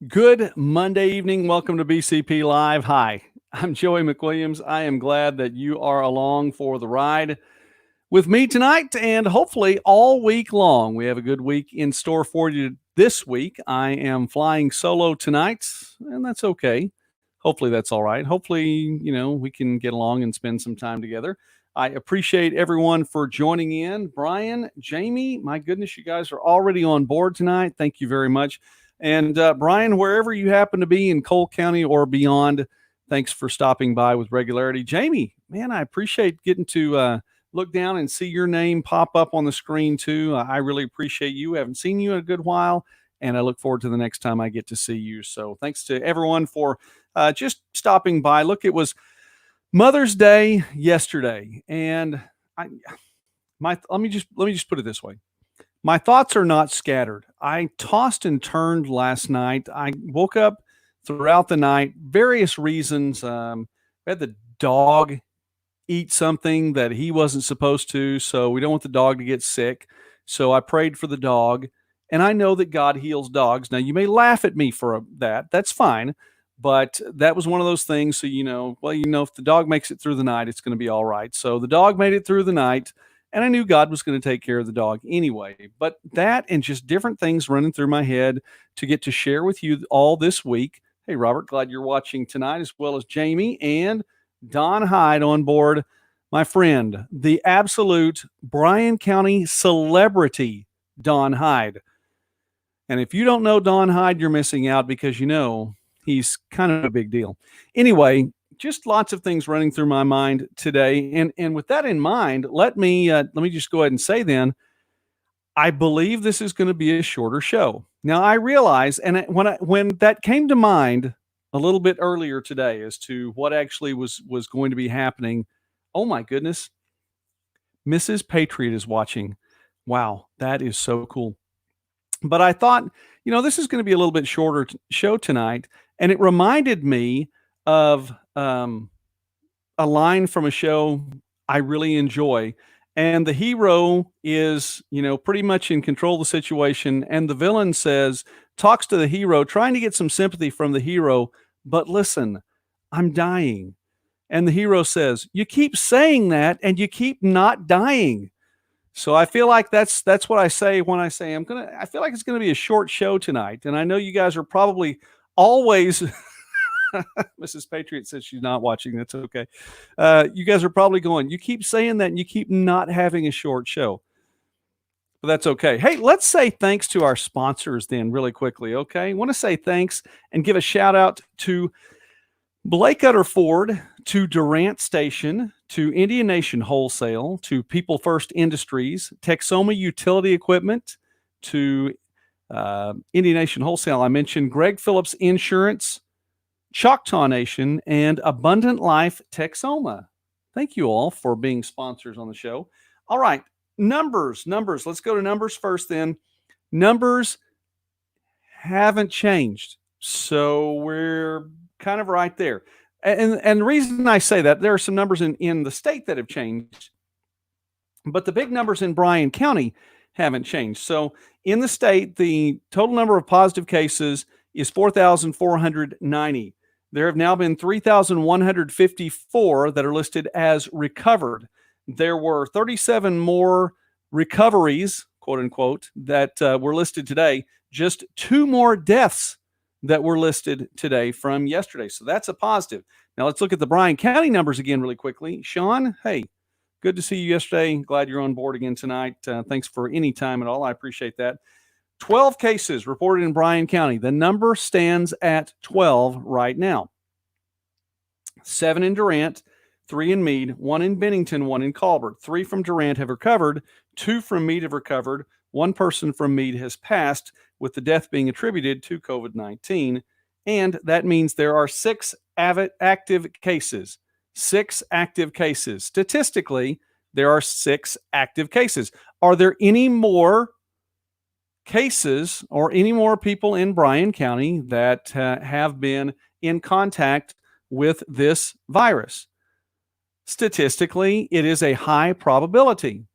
Good Monday evening. Welcome to BCP Live. Hi, I'm Joey McWilliams. I am glad that you are along for the ride with me tonight and hopefully all week long. We have a good week in store for you this week. I am flying solo tonight, and that's okay. Hopefully, that's all right. Hopefully, we can get along and spend some time together. I appreciate everyone for joining in. Brian, Jamie, my goodness, you guys are already on board tonight. Thank you very much. And Brian, wherever you happen to be in Cole County or beyond, thanks for stopping by with regularity. Jamie, man, I appreciate getting to look down and see your name pop up on the screen too. I really appreciate you. I haven't seen you in a good while, and I look forward to the next time I get to see you. So thanks to everyone for just stopping by. Look, it was Mother's Day yesterday, and I my let me just put it this way. My thoughts are not scattered. I tossed and turned last night. I woke up throughout the night, various reasons. We had the dog eat something that he wasn't supposed to, so we don't want the dog to get sick. So I prayed for the dog, and I know that God heals dogs. Now you may laugh at me for that. That's fine, but that was one of those things. So if the dog makes it through the night, it's going to be all right. So the dog made it through the night. And I knew God was going to take care of the dog anyway. But that and just different things running through my head to get to share with you all this week. Hey, Robert, glad you're watching tonight, as well as Jamie and Don Hyde on board, my friend, the absolute Bryan County celebrity, Don Hyde. And if you don't know Don Hyde, you're missing out because he's kind of a big deal. Anyway, just lots of things running through my mind today, and with that in mind, let me just go ahead and say then, I believe this is going to be a shorter show. Now I realize, and when that came to mind a little bit earlier today as to what actually was going to be happening, oh my goodness, Mrs. Patriot is watching. Wow, that is so cool. But I thought, this is going to be a little bit shorter show tonight, and it reminded me of a line from a show I really enjoy. And the hero is, pretty much in control of the situation. And the villain talks to the hero, trying to get some sympathy from the hero. But listen, I'm dying. And the hero says, you keep saying that and you keep not dying. So I feel like that's what I say when I say I feel like it's gonna be a short show tonight. And I know you guys are probably always Mrs. Patriot says she's not watching. That's okay. You guys are probably going, you keep saying that and you keep not having a short show. But that's okay. Hey, let's say thanks to our sponsors then, really quickly. Okay. I want to say thanks and give a shout out to Blake Utter Ford, to Durant Station, to Indian Nation Wholesale, to People First Industries, Texoma Utility Equipment, to Indian Nation Wholesale. I mentioned Greg Phillips Insurance, Choctaw Nation, and Abundant Life Texoma. Thank you all for being sponsors on the show. All right, numbers. Let's go to numbers first then. Numbers haven't changed, so we're kind of right there. And the reason I say that, there are some numbers in the state that have changed, but the big numbers in Bryan County haven't changed. So in the state, the total number of positive cases is 4,490. There have now been 3,154 that are listed as recovered. There were 37 more recoveries, quote unquote, that were listed today. Just 2 more deaths that were listed today from yesterday. So that's a positive. Now let's look at the Bryan County numbers again really quickly. Sean, hey, good to see you yesterday. Glad you're on board again tonight. Thanks for any time at all. I appreciate that. 12 cases reported in Bryan County. The number stands at 12 right now. 7 in Durant, 3 in Meade, 1 in Bennington, 1 in Colbert. 3 from Durant have recovered. 2 from Meade have recovered. 1 person from Meade has passed, with the death being attributed to COVID-19. And that means there are 6 active cases. 6 active cases. Statistically, there are 6 active cases. Are there any more cases or any more people in Bryan County that have been in contact with this virus? Statistically, it is a high probability.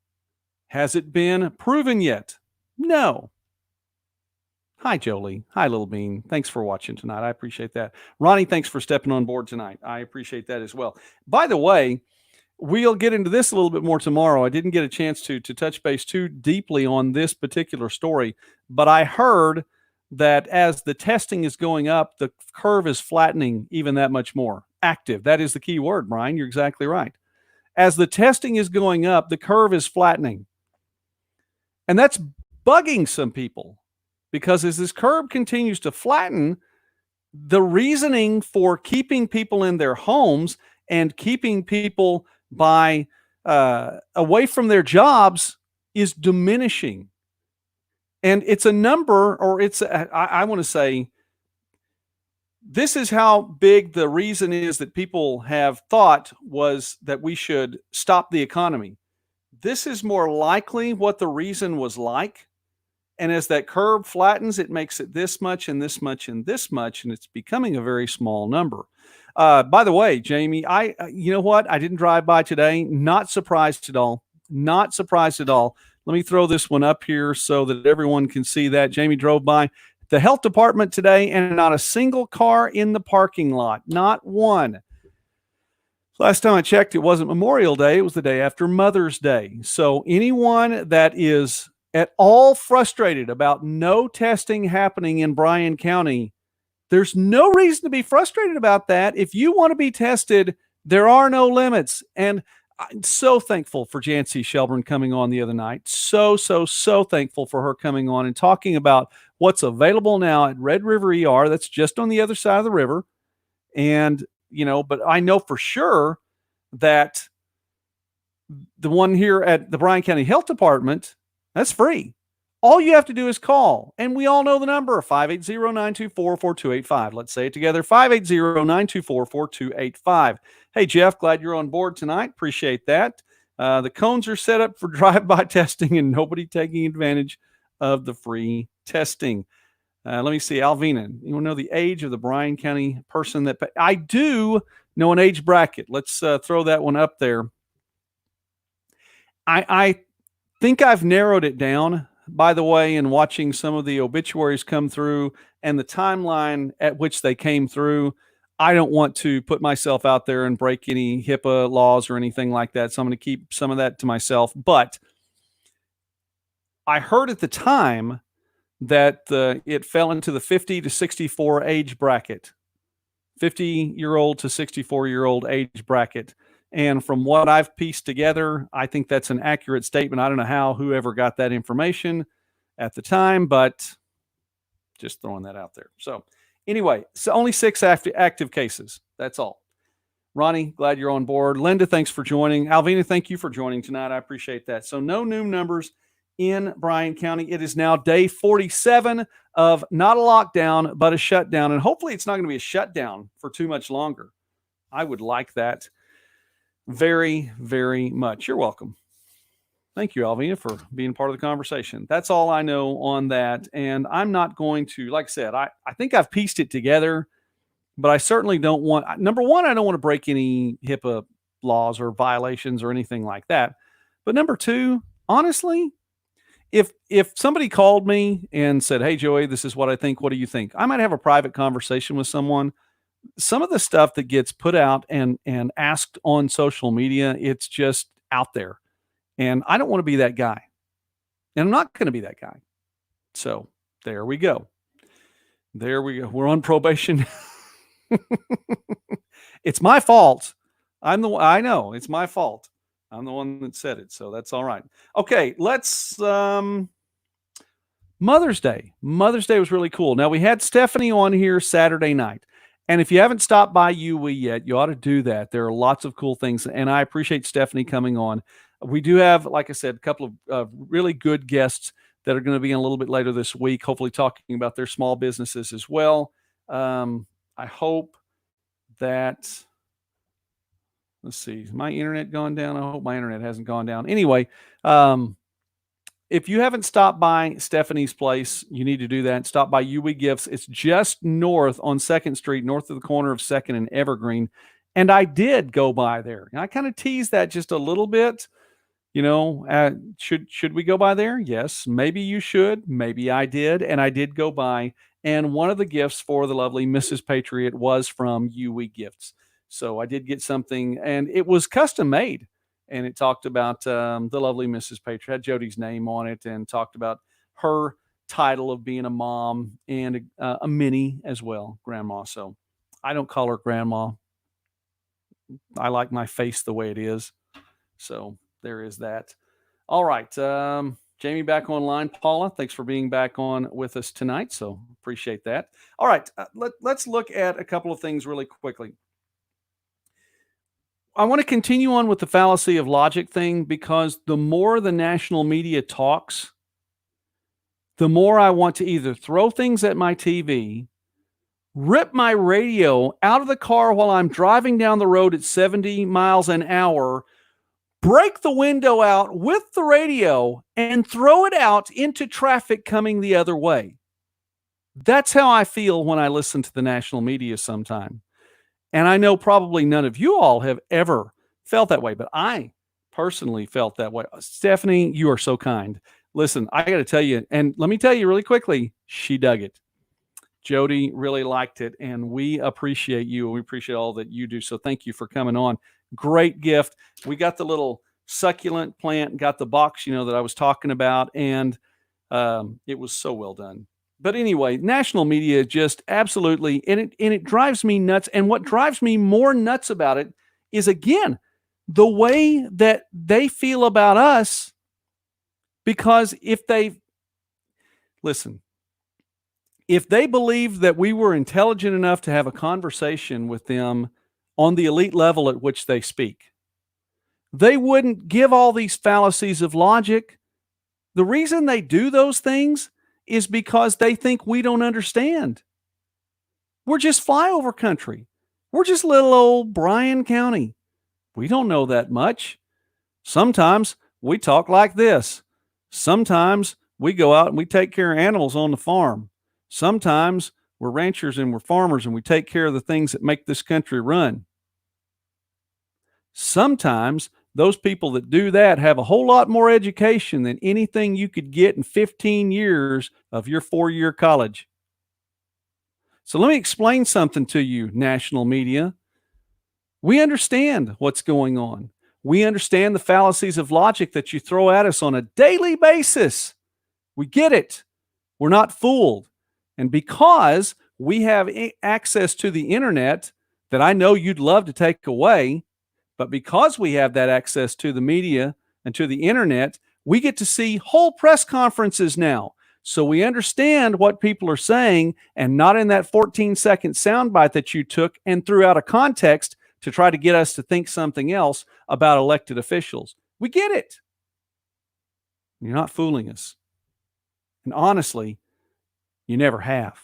Has it been proven yet? No. Hi, Jolie. Hi, Little Bean. Thanks for watching tonight. I appreciate that. Ronnie, thanks for stepping on board tonight. I appreciate that as well. By the way, we'll get into this a little bit more tomorrow. I didn't get a chance to touch base too deeply on this particular story, but I heard that as the testing is going up, the curve is flattening even that much more. Active. That is the key word, Brian. You're exactly right. As the testing is going up, the curve is flattening. And that's bugging some people because as this curve continues to flatten, the reasoning for keeping people in their homes and keeping people away from their jobs is diminishing. And it's a number, or I want to say, this is how big the reason is that people have thought was that we should stop the economy. This is more likely what the reason was like. And as that curve flattens, it makes it this much and this much and this much, and it's becoming a very small number. By the way, Jamie, you know what? I didn't drive by today. Not surprised at all. Not surprised at all. Let me throw this one up here so that everyone can see that. Jamie drove by the health department today, and not a single car in the parking lot. Not one. Last time I checked, it wasn't Memorial Day. It was the day after Mother's Day. So anyone that is at all frustrated about no testing happening in Bryan County, there's no reason to be frustrated about that. If you want to be tested, there are no limits. And I'm so thankful for Jancy Shelburne coming on the other night. So thankful for her coming on and talking about what's available now at Red River ER. That's just on the other side of the river. And, but I know for sure that the one here at the Bryan County Health Department, that's free. All you have to do is call, and we all know the number, 580-924-4285. Let's say it together, 580-924-4285. Hey, Jeff, glad you're on board tonight. Appreciate that. The cones are set up for drive-by testing and nobody taking advantage of the free testing. Let me see, Alvina, you want to know the age of the Bryan County person that I do know an age bracket. Let's throw that one up there. I think I've narrowed it down, by the way, in watching some of the obituaries come through and the timeline at which they came through. I don't want to put myself out there and break any HIPAA laws or anything like that. So I'm going to keep some of that to myself. But I heard at the time that it fell into the 50 to 64 age bracket, 50-year-old to 64-year-old age bracket. And from what I've pieced together, I think that's an accurate statement. I don't know how whoever got that information at the time, but just throwing that out there. So anyway, so only 6 active cases. That's all. Ronnie, glad you're on board. Linda, thanks for joining. Alvina, thank you for joining tonight. I appreciate that. So no new numbers in Bryan County. It is now day 47 of not a lockdown, but a shutdown. And hopefully it's not going to be a shutdown for too much longer. I would like that very, very much. You're welcome. Thank you, Alvina, for being part of the conversation. That's all I know on that. And I'm not going to, like I said, I think I've pieced it together, but I certainly don't want, number one, I don't want to break any HIPAA laws or violations or anything like that. But number two, honestly, if somebody called me and said, hey, Joey, this is what I think, what do you think? I might have a private conversation with someone. Some of the stuff that gets put out and asked on social media, it's just out there. And I don't want to be that guy. And I'm not going to be that guy. So there we go. There we go. We're on probation. It's my fault. I know it's my fault. I'm the one that said it. So that's all right. Okay, let's Mother's Day. Mother's Day was really cool. Now we had Stephanie on here Saturday night. And if you haven't stopped by UE yet, you ought to do that. There are lots of cool things. And I appreciate Stephanie coming on. We do have, like I said, a couple of really good guests that are going to be in a little bit later this week, hopefully talking about their small businesses as well. I hope that, let's see, has my internet gone down? I hope my internet hasn't gone down. Anyway, if you haven't stopped by Stephanie's place, you need to do that. Stop by UE Gifts. It's just north on 2nd Street, north of the corner of 2nd and Evergreen. And I did go by there. And I kind of teased that just a little bit. Should we go by there? Yes, maybe you should. Maybe I did, and I did go by. And one of the gifts for the lovely Mrs. Patriot was from UE Gifts. So I did get something, and it was custom made. And it talked about the lovely Mrs. Patriot, had Jody's name on it, and talked about her title of being a mom and a mini as well, grandma. So I don't call her grandma. I like my face the way it is. So there is that. All right. Jamie back online. Paula, thanks for being back on with us tonight. So appreciate that. All right. Let's look at a couple of things really quickly. I want to continue on with the fallacy of logic thing because the more the national media talks, the more I want to either throw things at my TV, rip my radio out of the car while I'm driving down the road at 70 miles an hour, break the window out with the radio, and throw it out into traffic coming the other way. That's how I feel when I listen to the national media sometime. And I know probably none of you all have ever felt that way, but I personally felt that way. Stephanie, you are so kind. Listen, I got to tell you, and let me tell you really quickly, she dug it. Jody really liked it, and we appreciate you, and we appreciate all that you do. So thank you for coming on. Great gift. We got the little succulent plant, got the box, that I was talking about, and it was so well done. But anyway, national media just absolutely, and it drives me nuts. And what drives me more nuts about it is, again, the way that they feel about us. Because if they believed that we were intelligent enough to have a conversation with them on the elite level at which they speak, they wouldn't give all these fallacies of logic. The reason they do those things is because they think we don't understand. We're just flyover country. We're just little old Bryan County. We don't know that much. Sometimes we talk like this. Sometimes we go out and we take care of animals on the farm. Sometimes we're ranchers and we're farmers and we take care of the things that make this country run. Sometimes those people that do that have a whole lot more education than anything you could get in 15 years of your 4-year college. So let me explain something to you, national media. We understand what's going on. We understand the fallacies of logic that you throw at us on a daily basis. We get it. We're not fooled. And because we have access to the internet that I know you'd love to take away, but because we have that access to the media and to the internet, we get to see whole press conferences now. So we understand what people are saying, and not in that 14-second soundbite that you took and threw out of context to try to get us to think something else about elected officials. We get it. You're not fooling us. And honestly, you never have.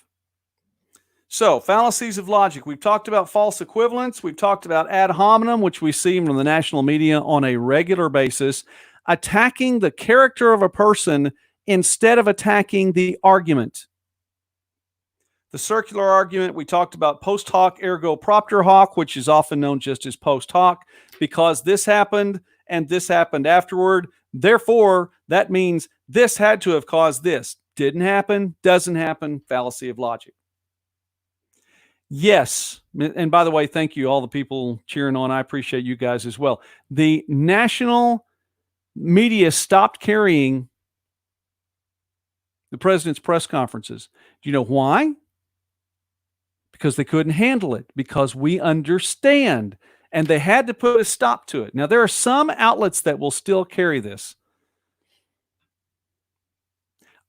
So, fallacies of logic. We've talked about false equivalence. We've talked about ad hominem, which we see from the national media on a regular basis, attacking the character of a person instead of attacking the argument. The circular argument, we talked about post hoc ergo propter hoc, which is often known just as post hoc, because this happened and this happened afterward. Therefore, that means this had to have caused this. Didn't happen, doesn't happen, fallacy of logic. Yes, and by the way, thank you all the people cheering on. I appreciate you guys as well. The national media stopped carrying the president's press conferences. Do you know why? Because they couldn't handle it, because we understand, and they had to put a stop to it. Now, there are some outlets that will still carry this.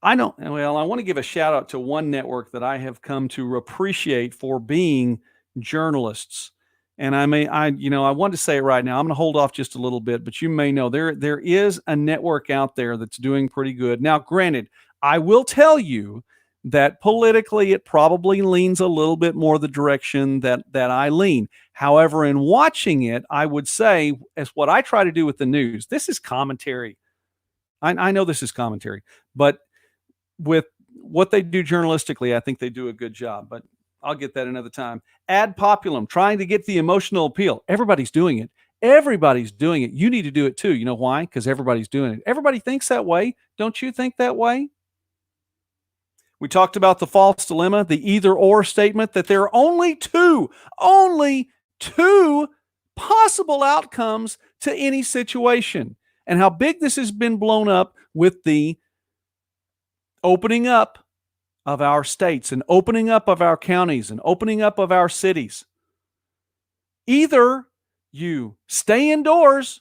I want to give a shout out to one network that I have come to appreciate for being journalists. And I want to say it right now. I'm going to hold off just a little bit, but you may know there is a network out there that's doing pretty good. Now, granted, I will tell you that politically it probably leans a little bit more the direction that I lean. However, in watching it, I would say, as what I try to do with the news, this is commentary. I know this is commentary, but with what they do journalistically, I think they do a good job, but I'll get that another time. Ad populum, trying to get the emotional appeal. Everybody's doing it. Everybody's doing it. You need to do it too. You know why? Because everybody's doing it. Everybody thinks that way. Don't you think that way? We talked about the false dilemma, the either or statement, that there are only two possible outcomes to any situation, and how big this has been blown up with the opening up of our states and opening up of our counties and opening up of our cities. Either you stay indoors,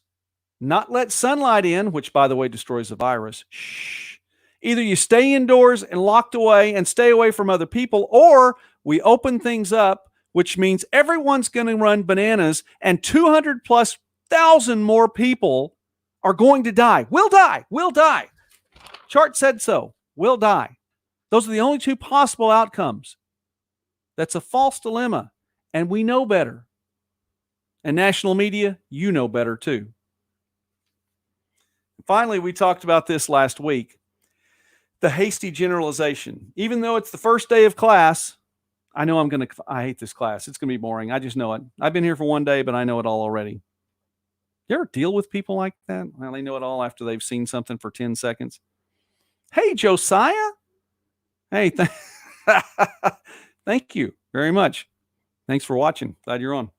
not let sunlight in, which, by the way, destroys the virus. Shh. Either you stay indoors and locked away and stay away from other people, or we open things up, which means everyone's going to run bananas and 200,000+ more people are going to die. We'll die. Chart said so. We'll die. Those are the only two possible outcomes. That's a false dilemma, and we know better. And national media, you know better too. Finally, we talked about this last week. The hasty generalization. Even though it's the first day of class, I know I hate this class. It's going to be boring. I just know it. I've been here for one day, but I know it all already. You ever deal with people like that? Well, they know it all after they've seen something for 10 seconds. Hey, Josiah. Hey, thank you very much. Thanks for watching. Glad you're on.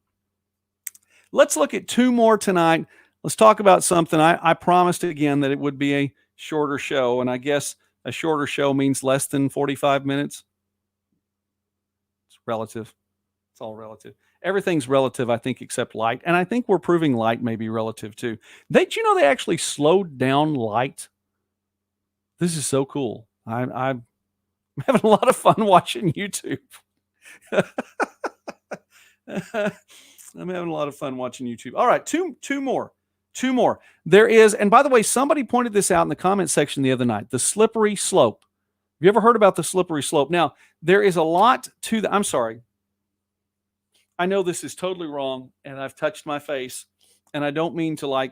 Let's look at two more tonight. Let's talk about something. I promised again that it would be a shorter show, and I guess a shorter show means less than 45 minutes. It's relative. It's all relative. Everything's relative, I think, except light. And I think we're proving light may be relative too. Did you know they actually slowed down light? This is so cool. I'm having a lot of fun watching YouTube. I'm having a lot of fun watching YouTube. All right, two more. There is, and by the way, somebody pointed this out in the comment section the other night, the slippery slope. Have you ever heard about the slippery slope? Now, there is a lot to I'm sorry. I know this is totally wrong, and I've touched my face, and I don't mean to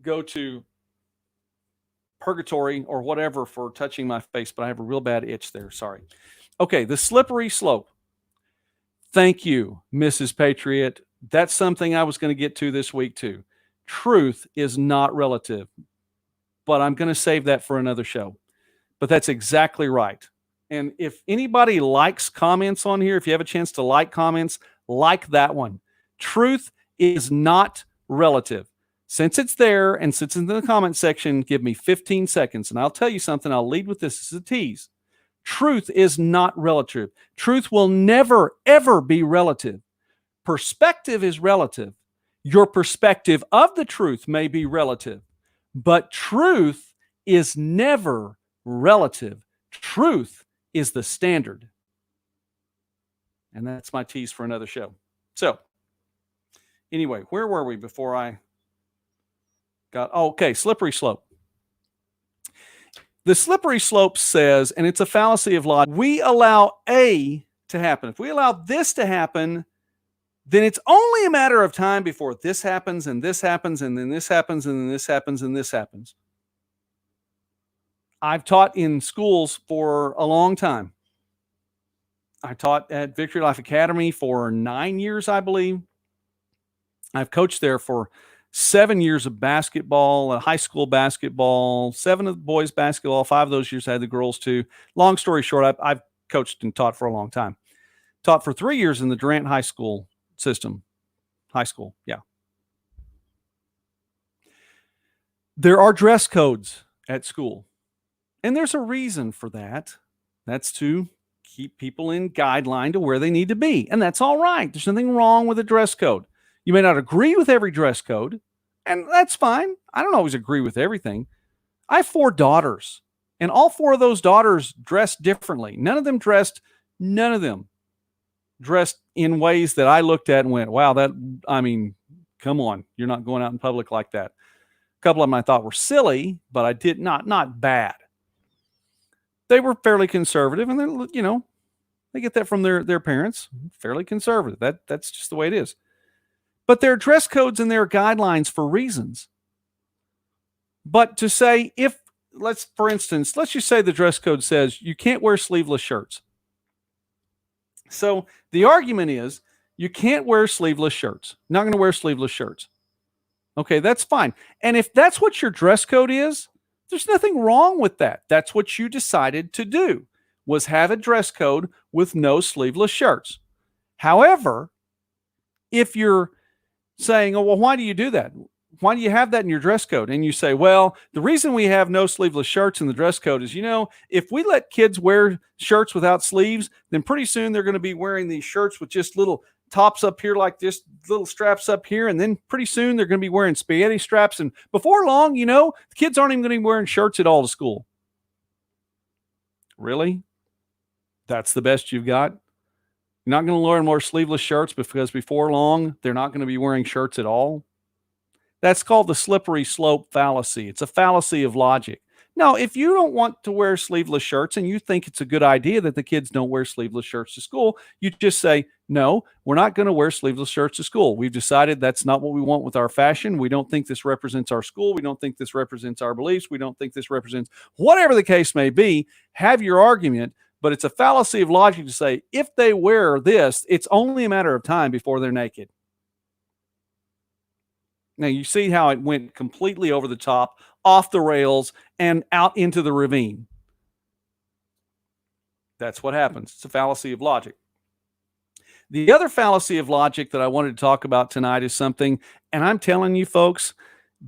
go to purgatory or whatever for touching my face, but I have a real bad itch there. Sorry. Okay, the slippery slope. Thank you, Mrs. Patriot. That's something I was going to get to this week too. Truth is not relative, but I'm going to save that for another show. But that's exactly right. And if anybody likes comments on here, if you have a chance to like comments, like that one. Truth is not relative. Since it's there and since it's in the comment section, give me 15 seconds. And I'll tell you something. I'll lead with this. This is a tease. Truth is not relative. Truth will never, ever be relative. Perspective is relative. Your perspective of the truth may be relative, but truth is never relative. Truth is the standard. And that's my tease for another show. So, anyway, where were we before I got... Oh, okay, slippery slope. The slippery slope says, and it's a fallacy of logic, we allow A to happen. If we allow this to happen, then it's only a matter of time before this happens, and this happens, and then this happens, and then this happens, and this happens. I've taught in schools for a long time. I taught at Victory Life Academy for 9 years, I believe. I've coached there for 7 years of basketball, high school basketball, 7 of the boys basketball, 5 of those years I had the girls too. Long story short, I've coached and taught for a long time. Taught for 3 years in the Durant High School system. High school, yeah. There are dress codes at school, and there's a reason for that. That's to keep people in guideline to where they need to be, and that's all right. There's nothing wrong with a dress code. You may not agree with every dress code, and that's fine. I don't always agree with everything. I have 4 daughters, and all 4 of those daughters dressed differently. None of them dressed in ways that I looked at and went, wow, come on, you're not going out in public like that. A couple of them I thought were silly, but I did not bad. They were fairly conservative, and they get that from their parents, fairly conservative. That's just the way it is. But there are dress codes and there are guidelines for reasons. But to say, let's just say the dress code says you can't wear sleeveless shirts. So the argument is you can't wear sleeveless shirts. Not going to wear sleeveless shirts. Okay, that's fine. And if that's what your dress code is, there's nothing wrong with that. That's what you decided to do, was have a dress code with no sleeveless shirts. However, if you're saying, "Oh, well, why do you do that? Why do you have that in your dress code?" And you say, "Well, the reason we have no sleeveless shirts in the dress code is, if we let kids wear shirts without sleeves, then pretty soon they're going to be wearing these shirts with just little tops up here like this, little straps up here, and then pretty soon they're going to be wearing spaghetti straps, and before long, the kids aren't even going to be wearing shirts at all to school." Really? That's the best you've got? You're not going to learn more sleeveless shirts because before long, they're not going to be wearing shirts at all? That's called the slippery slope fallacy. It's a fallacy of logic. Now, if you don't want to wear sleeveless shirts and you think it's a good idea that the kids don't wear sleeveless shirts to school, you just say, "No, we're not going to wear sleeveless shirts to school. We've decided that's not what we want with our fashion. We don't think this represents our school. We don't think this represents our beliefs. We don't think this represents," whatever the case may be. Have your argument, but it's a fallacy of logic to say if they wear this, it's only a matter of time before they're naked. Now, you see how it went completely over the top, off the rails, and out into the ravine. That's what happens. It's a fallacy of logic. The other fallacy of logic that I wanted to talk about tonight is something, and I'm telling you folks,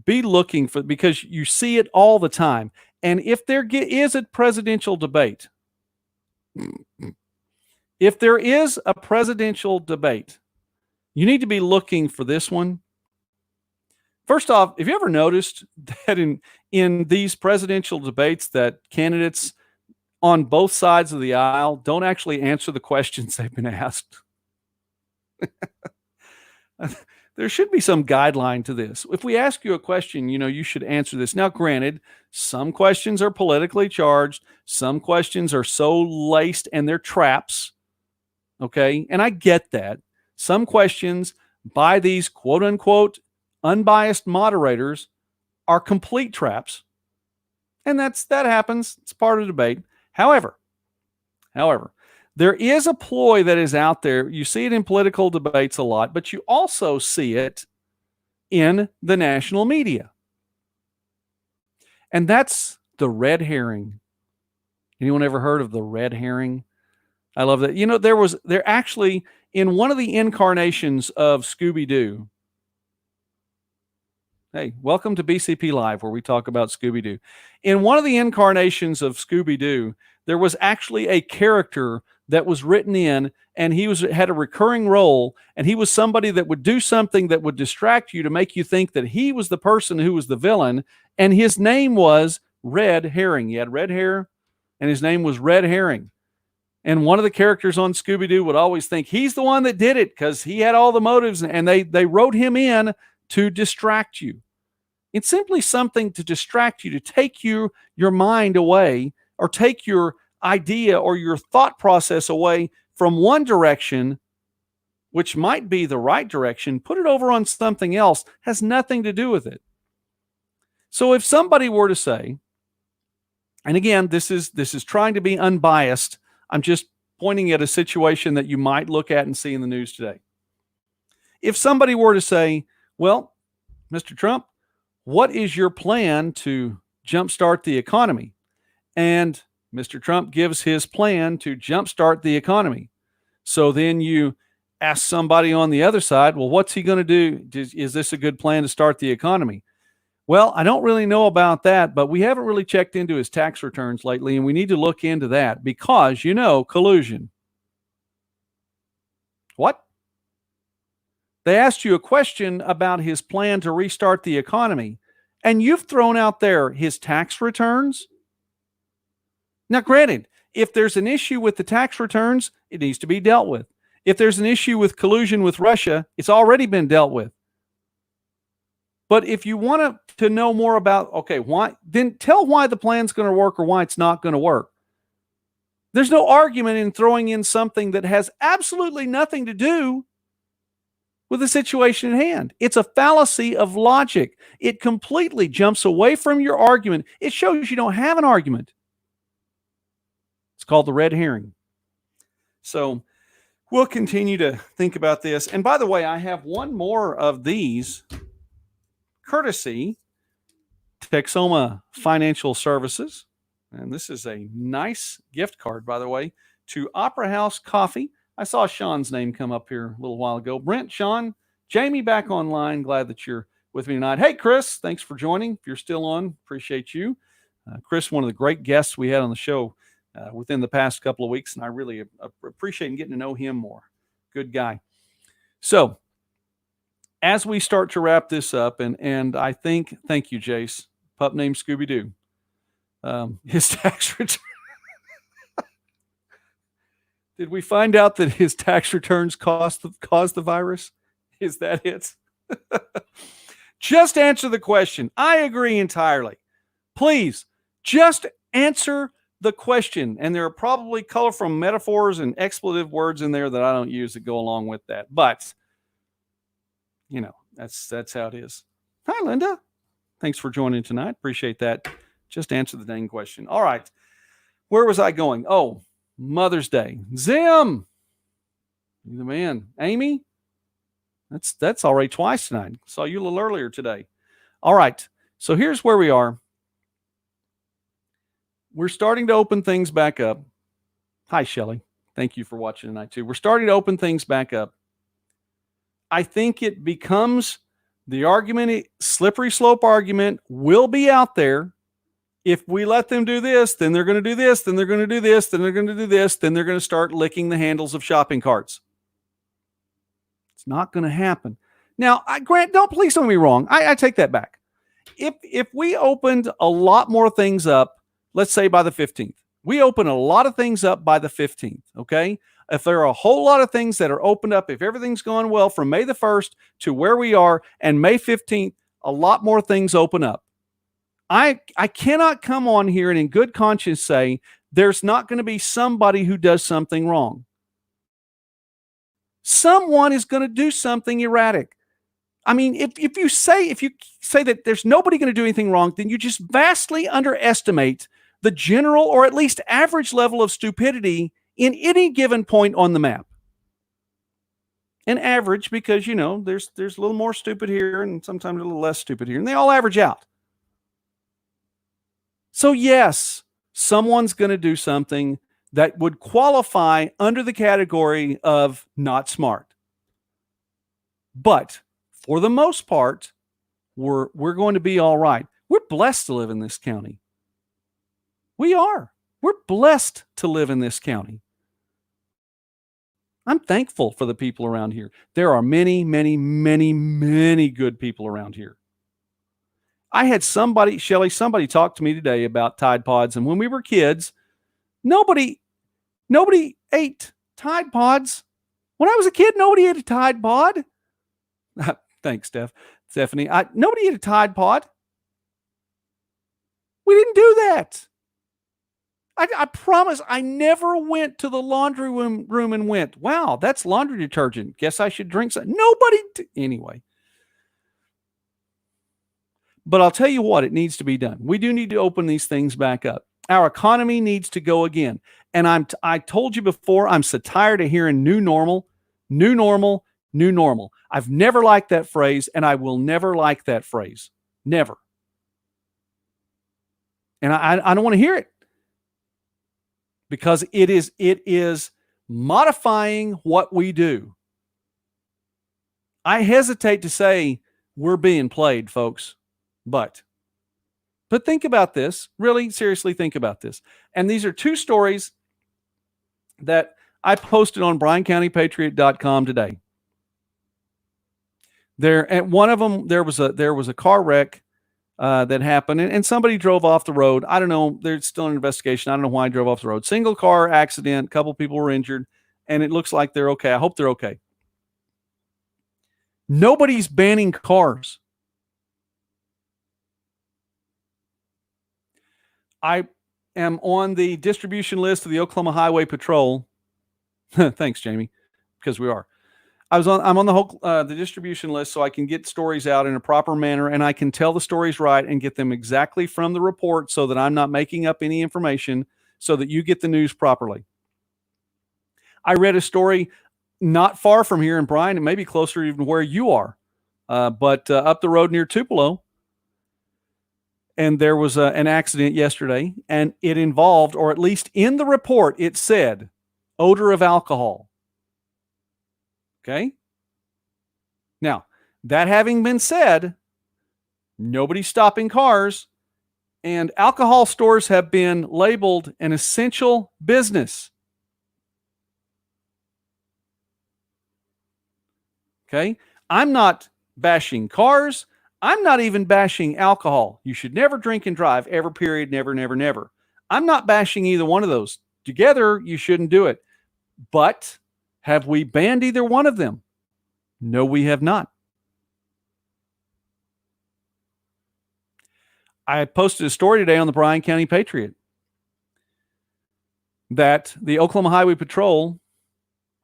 be looking for, because you see it all the time. And if there is a presidential debate, you need to be looking for this one. First off, have you ever noticed that in these presidential debates that candidates on both sides of the aisle don't actually answer the questions they've been asked? There should be some guideline to this. If we ask you a question, you should answer this. Now, granted, some questions are politically charged. Some questions are so laced and they're traps. Okay. And I get that. Some questions by these quote unquote unbiased moderators are complete traps. And that happens. It's part of the debate. However, there is a ploy that is out there. You see it in political debates a lot, but you also see it in the national media. And that's the red herring. Anyone ever heard of the red herring? I love that. There actually, in one of the incarnations of Scooby-Doo. Hey, welcome to BCP Live, where we talk about Scooby-Doo. In one of the incarnations of Scooby-Doo, there was actually a character that was written in, and he had a recurring role, and he was somebody that would do something that would distract you to make you think that he was the person who was the villain, and his name was Red Herring. He had red hair, and his name was Red Herring. And one of the characters on Scooby-Doo would always think he's the one that did it because he had all the motives, and they wrote him in to distract you. It's simply something to distract you, to take your mind away, or take your idea or your thought process away from one direction, which might be the right direction, put it over on something else, has nothing to do with it. So if somebody were to say, and again, this is trying to be unbiased, I'm just pointing at a situation that you might look at and see in the news today. If somebody were to say, "Well, Mr. Trump, what is your plan to jumpstart the economy?" And Mr. Trump gives his plan to jumpstart the economy. So then you ask somebody on the other side, "Well, what's he going to do? Is this a good plan to start the economy?" "Well, I don't really know about that, but we haven't really checked into his tax returns lately, and we need to look into that because, collusion." What? They asked you a question about his plan to restart the economy, and you've thrown out there his tax returns? Now, granted, if there's an issue with the tax returns, it needs to be dealt with. If there's an issue with collusion with Russia, it's already been dealt with. But if you want to know more about, okay, why, then tell why the plan's going to work or why it's not going to work. There's no argument in throwing in something that has absolutely nothing to do with the situation at hand. It's a fallacy of logic. It completely jumps away from your argument. It shows you don't have an argument. It's called the red herring. So we'll continue to think about this. And by the way, I have one more of these courtesy Texoma Financial Services. And this is a nice gift card, by the way, to Opera House Coffee. I saw Sean's name come up here a little while ago. Brent, Sean, Jamie back online. Glad that you're with me tonight. Hey, Chris, thanks for joining. If you're still on, appreciate you. Chris, one of the great guests we had on the show within the past couple of weeks, and I really appreciate getting to know him more. Good guy. So, as we start to wrap this up, and I think, thank you, Jace, pup named Scooby-Doo, his tax return. Did we find out that his tax returns caused the virus? Is that it? Just answer the question. I agree entirely. Please, just answer the question. And there are probably colorful metaphors and expletive words in there that I don't use that go along with that. But, you know, that's how it is. Hi, Linda. Thanks for joining tonight. Appreciate that. Just answer the dang question. All right. Where was I going? Oh, Mother's Day. Zim. You're the man. Amy. That's already twice tonight. Saw you a little earlier today. All right. So here's where we are. We're starting to open things back up. Hi, Shelley. Thank you for watching tonight, too. We're starting to open things back up. I think it becomes the argument, slippery slope argument will be out there. If we let them do this, then they're going to do this, then they're going to do this, then they're going to do this, then they're going to start licking the handles of shopping carts. It's not going to happen. Now, Grant, please don't get me wrong. I take that back. If we opened a lot more things up, let's say by the 15th, we open a lot of things up by the 15th, okay? If there are a whole lot of things that are opened up, if everything's going well from May the 1st to where we are, and May 15th, a lot more things open up. I cannot come on here and in good conscience say there's not going to be somebody who does something wrong. Someone is going to do something erratic. I mean, if you say that there's nobody going to do anything wrong, then you just vastly underestimate the general or at least average level of stupidity in any given point on the map. And average because, you know, there's a little more stupid here and sometimes a little less stupid here, and they all average out. So yes, someone's going to do something that would qualify under the category of not smart. But for the most part, we're going to be all right. We're blessed to live in this county. We are. We're blessed to live in this county. I'm thankful for the people around here. There are many, many, many, many good people around here. I had somebody talk to me today about Tide Pods. And when we were kids, nobody ate Tide Pods. When I was a kid, nobody ate a Tide Pod. Thanks, Stephanie. Nobody ate a Tide Pod. We didn't do that. I promise I never went to the laundry room and went, wow, that's laundry detergent. Guess I should drink some. Anyway. But I'll tell you what, it needs to be done. We do need to open these things back up. Our economy needs to go again. And I told you before, I'm so tired of hearing new normal, new normal, new normal. I've never liked that phrase, and I will never like that phrase. Never. And I don't want to hear it. Because it is modifying what we do. I hesitate to say we're being played, folks. But think about this. Really, seriously, think about this. And these are two stories that I posted on BryanCountyPatriot.com today. At one of them, there was a car wreck that happened, and somebody drove off the road. I don't know. There's still an investigation. I don't know why he drove off the road. Single car accident. A couple people were injured, and it looks like they're okay. I hope they're okay. Nobody's banning cars. I am on the distribution list of the Oklahoma Highway Patrol. Thanks, Jamie, because we are. I'm on the distribution list so I can get stories out in a proper manner, and I can tell the stories right and get them exactly from the report so that I'm not making up any information so that you get the news properly. I read a story not far from here in Bryan, and maybe closer even where you are, but up the road near Tupelo, and there was an accident yesterday, and it involved, or at least in the report, it said odor of alcohol. Okay? Now, that having been said, nobody's stopping cars, and alcohol stores have been labeled an essential business. Okay? I'm not bashing cars. I'm not even bashing alcohol. You should never drink and drive, ever, period, never, never, never. I'm not bashing either one of those. Together, you shouldn't do it. But have we banned either one of them? No, we have not. I posted a story today on the Bryan County Patriot that the Oklahoma Highway Patrol,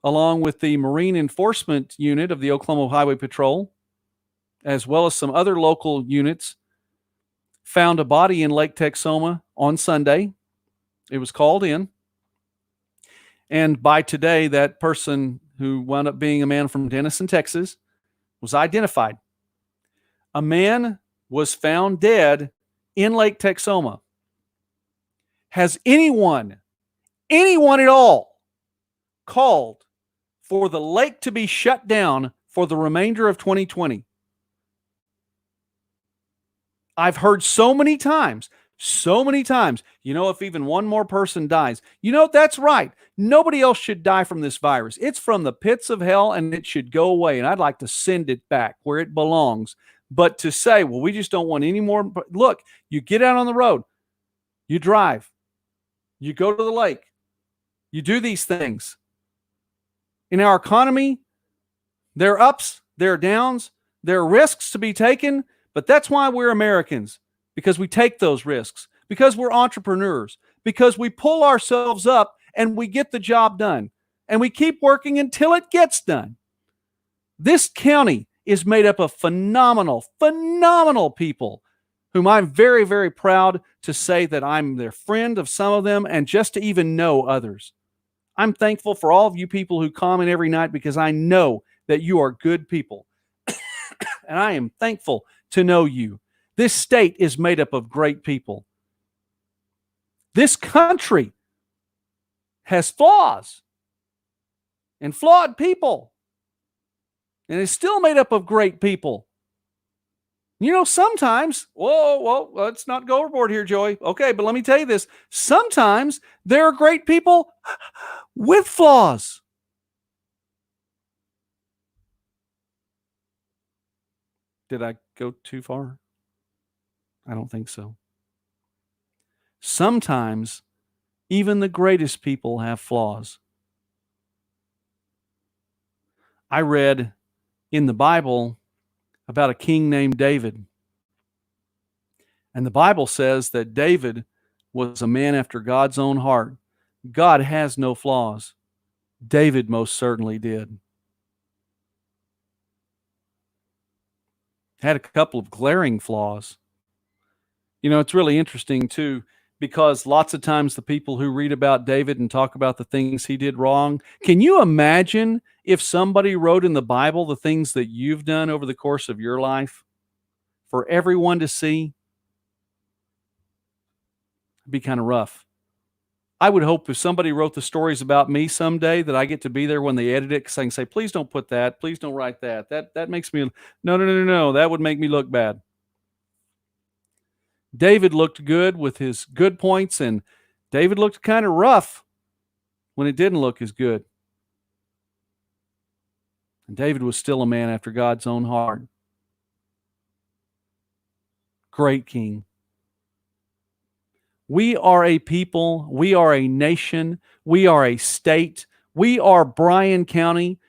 along with the Marine Enforcement Unit of the Oklahoma Highway Patrol, as well as some other local units, found a body in Lake Texoma on Sunday. It was called in. And by today, that person, who wound up being a man from Denison, Texas, was identified. A man was found dead in Lake Texoma. Has anyone at all, called for the lake to be shut down for the remainder of 2020? I've heard so many times, if even one more person dies, that's right. Nobody else should die from this virus. It's from the pits of hell, and it should go away. And I'd like to send it back where it belongs. But to say, well, we just don't want any more. Look, you get out on the road, you drive, you go to the lake, you do these things. In our economy, there are ups, there are downs, there are risks to be taken. But that's why we're Americans, because we take those risks, because we're entrepreneurs, because we pull ourselves up and we get the job done, and we keep working until it gets done. This county is made up of phenomenal people whom I'm very, very proud to say that I'm their friend of some of them, and just to even know others. I'm thankful for all of you people who comment every night, because I know that you are good people. And I am thankful to know you. This state is made up of great people. This country has flaws and flawed people, and is still made up of great people. Sometimes, whoa, let's not go overboard here, Joey. Okay, but let me tell you this. Sometimes there are great people with flaws. Did I go too far? I don't think so. Sometimes even the greatest people have flaws. I read in the Bible about a king named David. And the Bible says that David was a man after God's own heart. God has no flaws. David most certainly did. Had a couple of glaring flaws. It's really interesting too, because lots of times the people who read about David and talk about the things he did wrong, can you imagine if somebody wrote in the Bible the things that you've done over the course of your life for everyone to see? It'd be kind of rough. I would hope if somebody wrote the stories about me someday that I get to be there when they edit it, because I can say, please don't put that. Please don't write that. That makes me, no. That would make me look bad. David looked good with his good points, and David looked kind of rough when it didn't look as good. And David was still a man after God's own heart. Great king. We are a people, we are a nation, we are a state, we are Bryan County,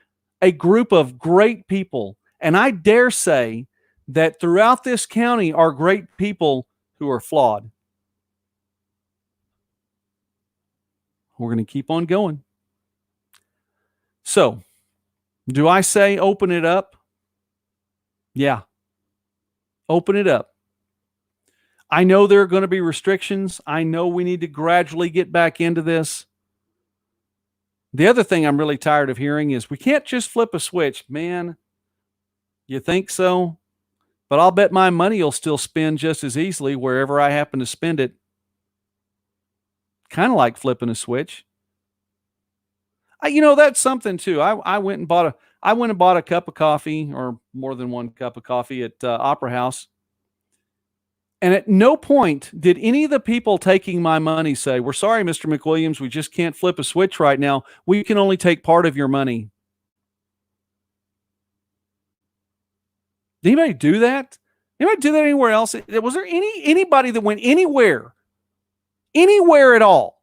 a group of great people. And I dare say that throughout this county are great people who are flawed. We're going to keep on going. So, do I say open it up? Yeah. Open it up. I know there are going to be restrictions. I know we need to gradually get back into this. The other thing I'm really tired of hearing is we can't just flip a switch. Man, You think so? But I'll bet my money will still spend just as easily wherever I happen to spend it. Kind of like flipping a switch. That's something too. I went and bought a cup of coffee, or more than one cup of coffee, at Opera House. And at no point did any of the people taking my money say, "We're sorry, Mr. McWilliams, we just can't flip a switch right now. We can only take part of your money." Did anybody do that? Anybody do that anywhere else? Was there anybody that went anywhere at all,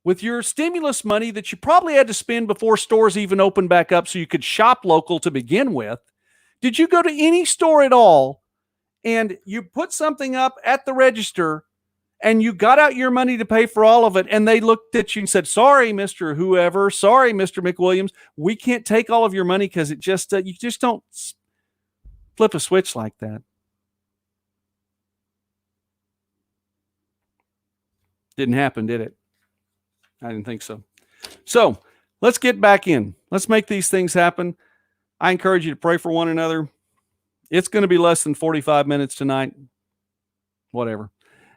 with your stimulus money that you probably had to spend before stores even opened back up so you could shop local to begin with? Did you go to any store at all and you put something up at the register and you got out your money to pay for all of it, and they looked at you and said, "Sorry, Mr. Whoever, sorry, Mr. McWilliams, we can't take all of your money because it just you just don't flip a switch like that." Didn't happen, did it? I didn't think so. So let's get back in. Let's make these things happen. I encourage you to pray for one another. It's going to be less than 45 minutes tonight. Whatever.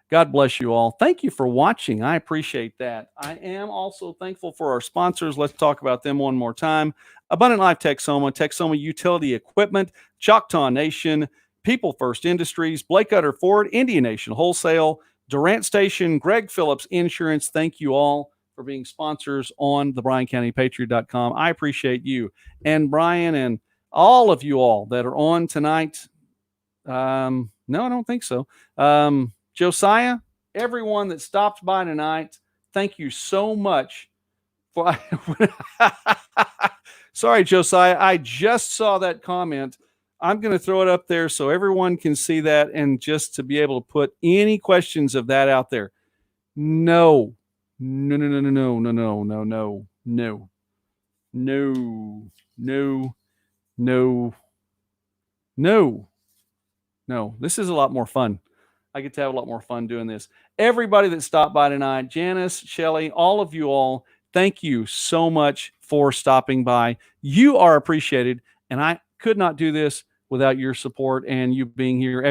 God bless you all. Thank you for watching. I appreciate that. I am also thankful for our sponsors. Let's talk about them one more time. Abundant Life Texoma Utility Equipment, Choctaw Nation, People First Industries, Blake Utter Ford, Indian Nation Wholesale, Durant Station, Greg Phillips Insurance. Thank you all for being sponsors on the BryanCountyPatriot.com. I appreciate you and Brian and all of you all that are on tonight. No, I don't think so. Josiah, everyone that stopped by tonight, thank you so much for. Sorry, Josiah, I just saw that comment. I'm going to throw it up there so everyone can see that, and just to be able to put any questions of that out there. No, no, no, no, no, no, no, no, no, no, no, no, no, no, no. This is a lot more fun. I get to have a lot more fun doing this. Everybody that stopped by tonight, Janice, Shelly, all of you all, thank you so much for stopping by. You are appreciated, and I could not do this without your support and you being here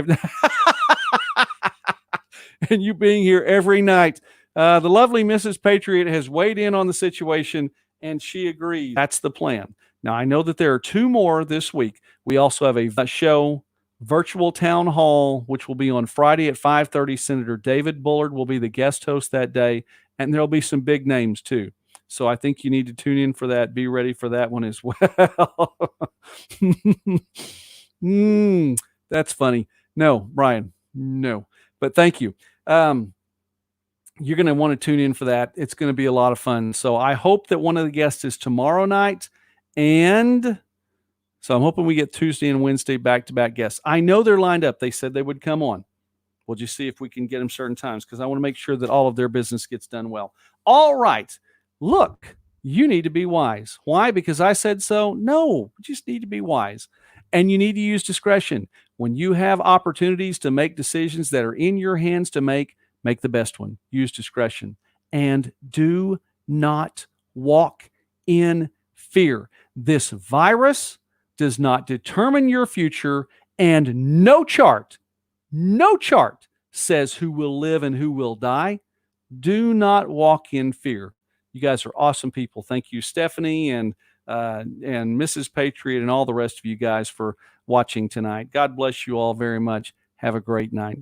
and you being here every night. The lovely Mrs. Patriot has weighed in on the situation, and she agrees. That's the plan. Now, I know that there are 2 more this week. We also have a show, virtual town hall, which will be on Friday at 5:30. Senator David Bullard will be the guest host that day, and there'll be some big names too. So I think you need to tune in for that. Be ready for that one as well. That's funny. No, Brian, no. But thank you. You're going to want to tune in for that. It's going to be a lot of fun. So I hope that one of the guests is tomorrow night, and so I'm hoping we get Tuesday and Wednesday back-to-back guests. I know they're lined up. They said they would come on. We'll just see if we can get them certain times, because I want to make sure that all of their business gets done well. All right. Look, you need to be wise. Why? Because I said so? No, you just need to be wise. And you need to use discretion. When you have opportunities to make decisions that are in your hands to make the best one. Use discretion. And do not walk in fear. This virus does not determine your future, and no chart says who will live and who will die. Do not walk in fear. You guys are awesome people. Thank you, Stephanie and Mrs. Patriot and all the rest of you guys for watching tonight. God bless you all very much. Have a great night.